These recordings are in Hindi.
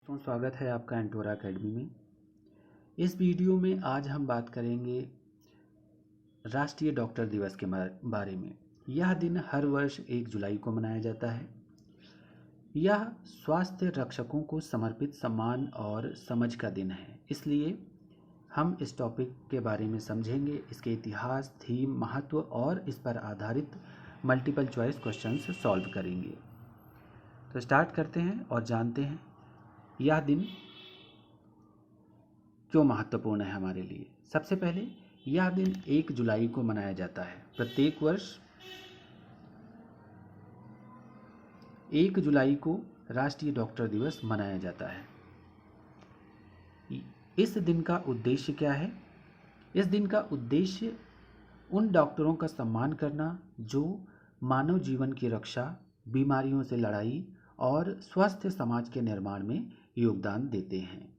तो स्वागत है आपका एंटोरा एकेडमी में। इस वीडियो में आज हम बात करेंगे राष्ट्रीय डॉक्टर दिवस के बारे में। यह दिन हर वर्ष 1 जुलाई को मनाया जाता है। यह स्वास्थ्य रक्षकों को समर्पित सम्मान और समझ का दिन है, इसलिए हम इस टॉपिक के बारे में समझेंगे, इसके इतिहास, थीम, महत्व और इस पर आधारित मल्टीपल चॉइस क्वेश्चंस सॉल्व करेंगे। तो स्टार्ट करते हैं और जानते हैं यह दिन क्यों महत्वपूर्ण है हमारे लिए। सबसे पहले यह दिन 1 जुलाई को मनाया जाता है। प्रत्येक वर्ष 1 जुलाई को राष्ट्रीय डॉक्टर दिवस मनाया जाता है। इस दिन का उद्देश्य क्या है? इस दिन का उद्देश्य उन डॉक्टरों का सम्मान करना जो मानव जीवन की रक्षा, बीमारियों से लड़ाई और स्वस्थ समाज के निर्माण में योगदान देते हैं।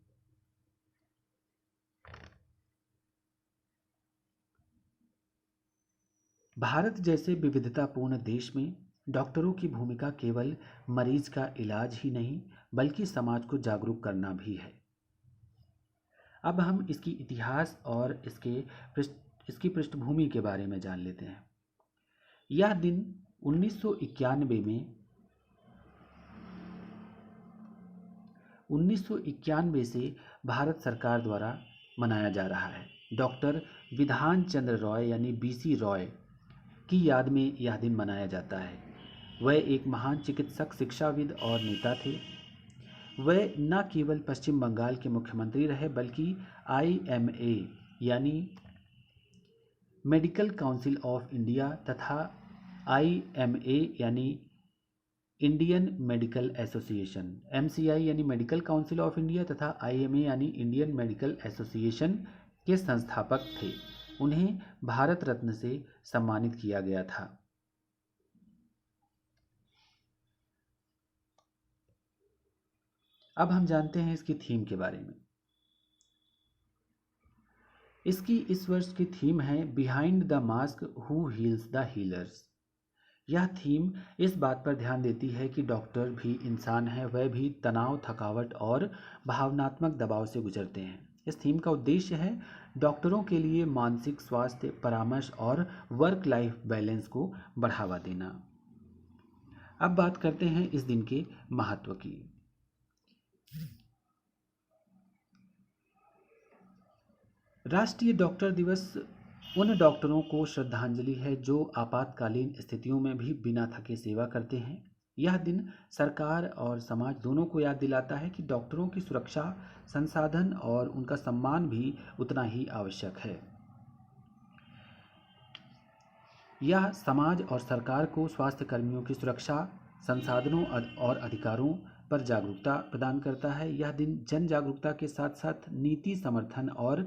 भारत जैसे विविधतापूर्ण देश में डॉक्टरों की भूमिका केवल मरीज का इलाज ही नहीं बल्कि समाज को जागरूक करना भी है। अब हम इसकी इतिहास और इसकी पृष्ठभूमि के बारे में जान लेते हैं। यह दिन 1991 से भारत सरकार द्वारा मनाया जा रहा है। डॉक्टर विधान चंद्र रॉय यानी बीसी रॉय की याद में यह दिन मनाया जाता है। वह एक महान चिकित्सक, शिक्षाविद और नेता थे। वह न केवल पश्चिम बंगाल के मुख्यमंत्री रहे बल्कि IMA यानी मेडिकल काउंसिल ऑफ इंडिया तथा IMA यानी इंडियन मेडिकल एसोसिएशन, MCI यानी मेडिकल काउंसिल ऑफ इंडिया तथा IMA यानी इंडियन मेडिकल एसोसिएशन के संस्थापक थे। उन्हें भारत रत्न से सम्मानित किया गया था। अब हम जानते हैं इसकी थीम के बारे में। इसकी इस वर्ष की थीम है behind the mask who heels the healers. यह थीम इस बात पर ध्यान देती है कि डॉक्टर भी इंसान है, वह भी तनाव, थकावट और भावनात्मक दबाव से गुजरते हैं। इस थीम का उद्देश्य है डॉक्टरों के लिए मानसिक स्वास्थ्य, परामर्श और वर्क लाइफ बैलेंस को बढ़ावा देना। अब बात करते हैं इस दिन के महत्व की। राष्ट्रीय डॉक्टर दिवस उन डॉक्टरों को श्रद्धांजलि है जो आपातकालीन स्थितियों में भी बिना थके सेवा करते हैं। यह दिन सरकार और समाज दोनों को याद दिलाता है कि डॉक्टरों की सुरक्षा, संसाधन और उनका सम्मान भी उतना ही आवश्यक है। यह समाज और सरकार को स्वास्थ्य कर्मियों की सुरक्षा, संसाधनों और अधिकारों पर जागरूकता प्रदान करता है। यह दिन जन जागरूकता के साथ साथ नीति समर्थन और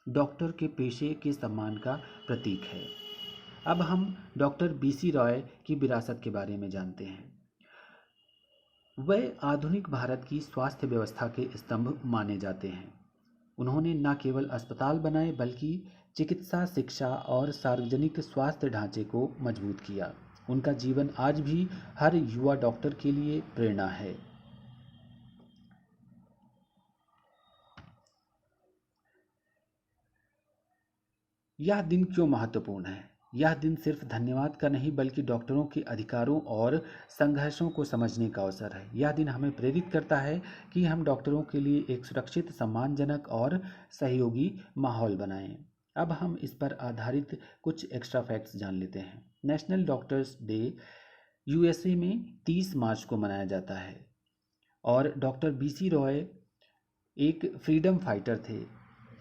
डॉक्टर के पेशे के सम्मान का प्रतीक है। अब हम डॉक्टर BC रॉय की विरासत के बारे में जानते हैं। वह आधुनिक भारत की स्वास्थ्य व्यवस्था के स्तंभ माने जाते हैं। उन्होंने न केवल अस्पताल बनाए बल्कि चिकित्सा, शिक्षा और सार्वजनिक स्वास्थ्य ढांचे को मजबूत किया। उनका जीवन आज भी हर युवा डॉक्टर के लिए प्रेरणा है। यह दिन क्यों महत्वपूर्ण है? यह दिन सिर्फ धन्यवाद का नहीं बल्कि डॉक्टरों के अधिकारों और संघर्षों को समझने का अवसर है। यह दिन हमें प्रेरित करता है कि हम डॉक्टरों के लिए एक सुरक्षित, सम्मानजनक और सहयोगी माहौल बनाएं। अब हम इस पर आधारित कुछ एक्स्ट्रा फैक्ट्स जान लेते हैं। नेशनल डॉक्टर्स डे USA में 30 मार्च को मनाया जाता है और डॉक्टर BC रॉय एक फ्रीडम फाइटर थे,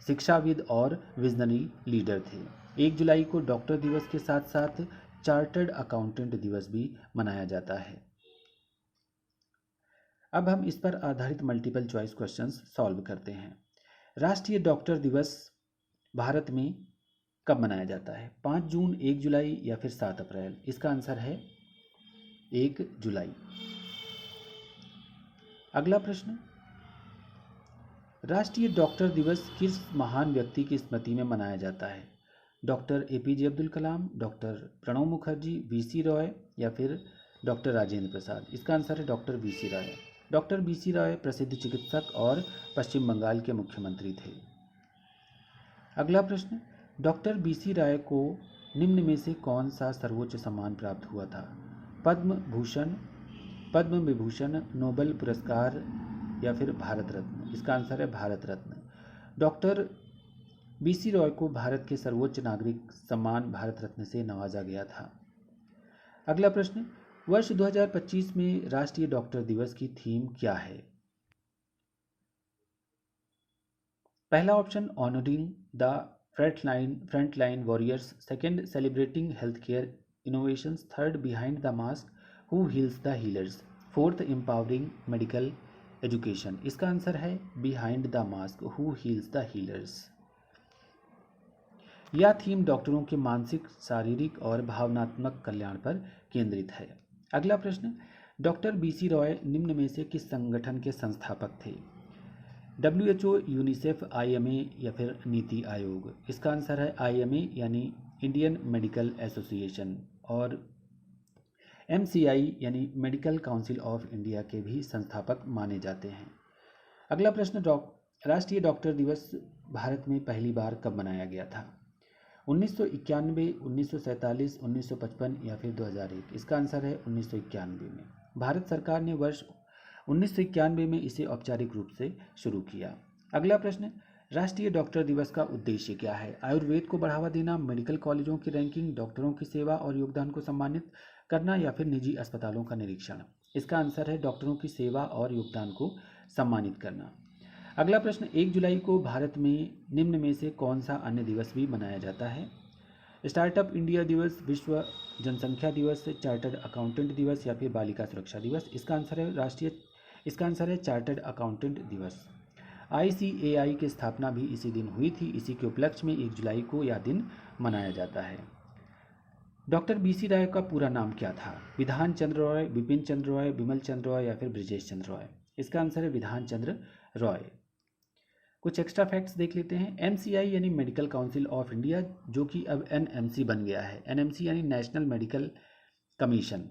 शिक्षाविद और विजनरी लीडर थे। 1 जुलाई को डॉक्टर दिवस के साथ साथ चार्टर्ड अकाउंटेंट दिवस भी मनाया जाता है। अब हम इस पर आधारित मल्टीपल चॉइस क्वेश्चंस सॉल्व करते हैं। राष्ट्रीय डॉक्टर दिवस भारत में कब मनाया जाता है? 5 जून, 1 जुलाई या फिर 7 अप्रैल? इसका आंसर है 1 जुलाई। अगला प्रश्न, राष्ट्रीय डॉक्टर दिवस किस महान व्यक्ति की स्मृति में मनाया जाता है? Doctor APJ Abdul Kalam, doctor Pranab Mukherjee, BC Roy या फिर डॉक्टर राजेंद्र प्रसाद? इसका आंसर है doctor BC Roy. Doctor BC Roy प्रसिद्ध चिकित्सक और पश्चिम बंगाल के मुख्यमंत्री थे। अगला प्रश्न, डॉक्टर बीसी रॉय को निम्न में से कौन सा सर्वोच्च सम्मान प्राप्त हुआ था? पद्म भूषण, पद्म विभूषण, नोबेल पुरस्कार या फिर भारत रत्न? इसका आंसर है भारत रत्न। डॉक्टर बीसी रॉय को भारत के सर्वोच्च नागरिक सम्मान भारत रत्न से नवाजा गया था। अगला प्रश्न, वर्ष 2025 में राष्ट्रीय डॉक्टर दिवस की थीम क्या है? पहला option honouring the frontline warriors, second celebrating health care innovations, third behind the mask who heels the healers, fourth empowering medical education. इसका आंसर है behind the mask who heels the healers. यह थीम डॉक्टरों के मानसिक, शारीरिक और भावनात्मक कल्याण पर केंद्रित है। अगला प्रश्न, डॉक्टर बीसी रॉय निम्न में से किस संगठन के संस्थापक थे? WHO, यूनिसेफ, IMA या फिर नीति आयोग? इसका आंसर है IMA यानी इंडियन मेडिकल एसोसिएशन, और MCI यानी मेडिकल काउंसिल ऑफ इंडिया के भी संस्थापक माने जाते हैं। अगला प्रश्न, राष्ट्रीय डॉक्टर दिवस भारत में पहली बार कब मनाया गया था? 1991, 1947, 1955 या फिर 2001? इसका आंसर है 1991 में। भारत सरकार ने वर्ष 1991 में इसे औपचारिक रूप से शुरू किया। अगला प्रश्न, राष्ट्रीय डॉक्टर दिवस का उद्देश्य क्या है? आयुर्वेद को बढ़ावा देना, मेडिकल कॉलेजों की रैंकिंग, डॉक्टरों की सेवा और योगदान को सम्मानित करना या फिर निजी अस्पतालों का निरीक्षण? इसका आंसर है डॉक्टरों की सेवा और योगदान को सम्मानित करना। अगला प्रश्न, 1 जुलाई को भारत में निम्न में से कौन सा अन्य दिवस भी मनाया जाता है? स्टार्टअप इंडिया दिवस, विश्व जनसंख्या दिवस, चार्टर्ड अकाउंटेंट दिवस या फिर बालिका सुरक्षा दिवस? इसका आंसर है चार्टर्ड अकाउंटेंट दिवस। ICAI की स्थापना भी इसी दिन हुई थी। इसी के उपलक्ष्य में 1 जुलाई को यह दिन मनाया जाता है। डॉक्टर बीसी रॉय का पूरा नाम क्या था? विधान चंद्र रॉय, विपिन चंद्र रॉय, विमल चंद्र रॉय या फिर ब्रजेश चंद्र रॉय? इसका आंसर है विधान चंद्र रॉय। कुछ एक्स्ट्रा फैक्ट्स देख लेते हैं। MCI यानी मेडिकल काउंसिल ऑफ इंडिया, जो कि अब NMC बन गया है। NMC यानी national medical commission.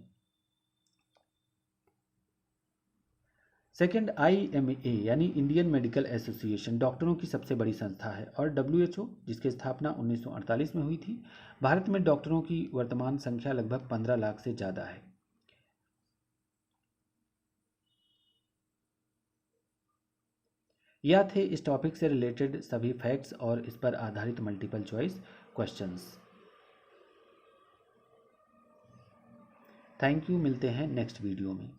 Second, IMA यानी इंडियन मेडिकल एसोसिएशन, डॉक्टरों की सबसे बड़ी संस्था है। और WHO, जिसकी स्थापना 1948 में हुई थी। भारत में डॉक्टरों की वर्तमान संख्या लगभग 15 लाख से ज़्यादा है। यह थे इस टॉपिक से रिलेटेड सभी फैक्ट्स और इस पर आधारित multiple choice questions. Thank you, मिलते हैं नेक्स्ट वीडियो में।